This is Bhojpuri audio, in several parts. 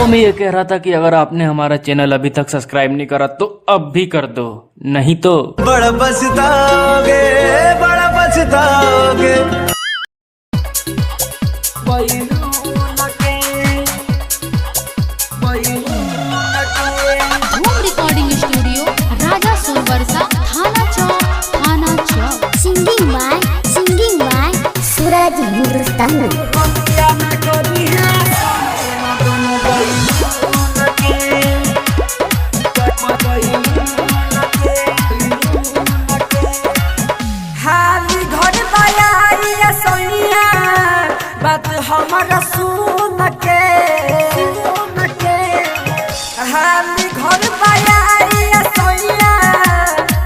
तो मैं ये कह रहा था कि अगर आपने हमारा चैनल अभी तक सब्सक्राइब नहीं करा तो अब भी कर दो, नहीं तो बड़ा पछताओगे, बड़ा पछताओगे। होम रिकॉर्डिंग स्टूडियो राजा सोनवर्षा थाना चौक। सिंगिंग बाय सूरज हिंदुस्तानी। बात हमारा सुन के हाली घर पाया सोइया,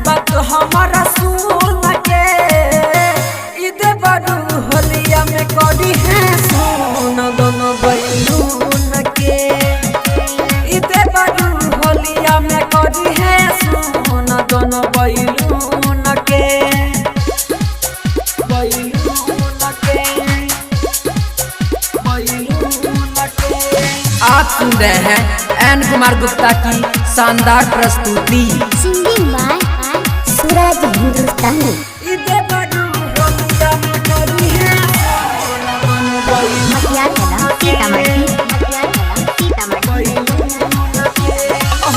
बात हमारा सुन के इदे बड़ू होलिया में करी है सुन दोनों बैलून के। इदे बड़ू होलिया में करी है सुन दोनों बैलून के। आप सुन रहे हैं एन कुमार गुप्ता की शानदार प्रस्तुति। सिंगिंग बाय सूरज हिंदुस्तानी।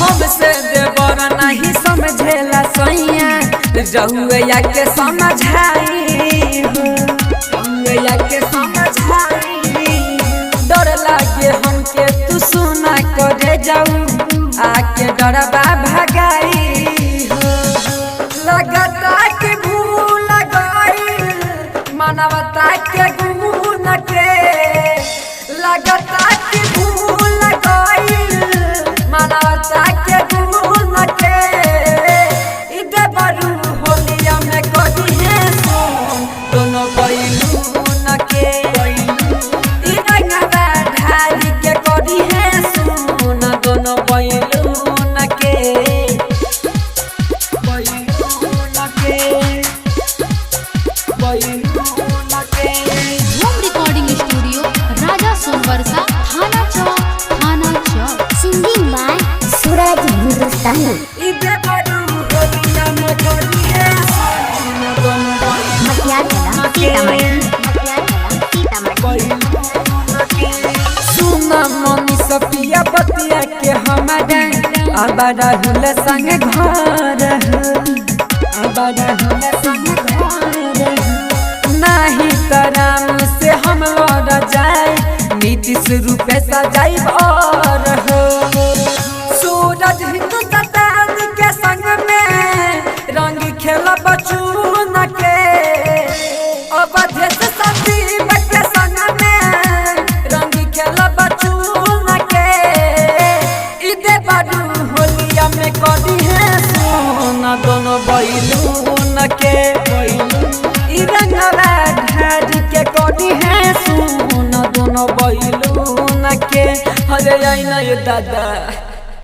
हमसे देवर नहीं समझेला सैया, रहुआ के समझाई के समझाई। डर लागे हमके तू सुना करे जाऊ, आके डरबा भगाई। लगता के भूल गई मानवता के गुण के। लगता के भूल गई मानवता के गुण के। इधर बड़ू होलिया में करी है सुन दोनों बैलून के। दोनों बैलून के होम रिकॉर्डिंग स्टूडियो राजा सोनवर्षा थाना चौक। सिंगिंग बाय सूरज हिंदुस्तानी। सुना मनी सपिया बतिया के हमारे अब राहुल संग घर नहीं तराम से हम लड़ जाए। नीतीश रूपे सजाई और सूरज हिंदुस्तानी के संग में रंग खेला बचून के। अवधेश संदीप के संग में रंग खेला बचून के। इदे बड़ू होलिया में करी है सोना दोनों बैलून के। रंगवा ढारी के करी है सोना दोनों बैलून के। अरे आई ना ये दादा।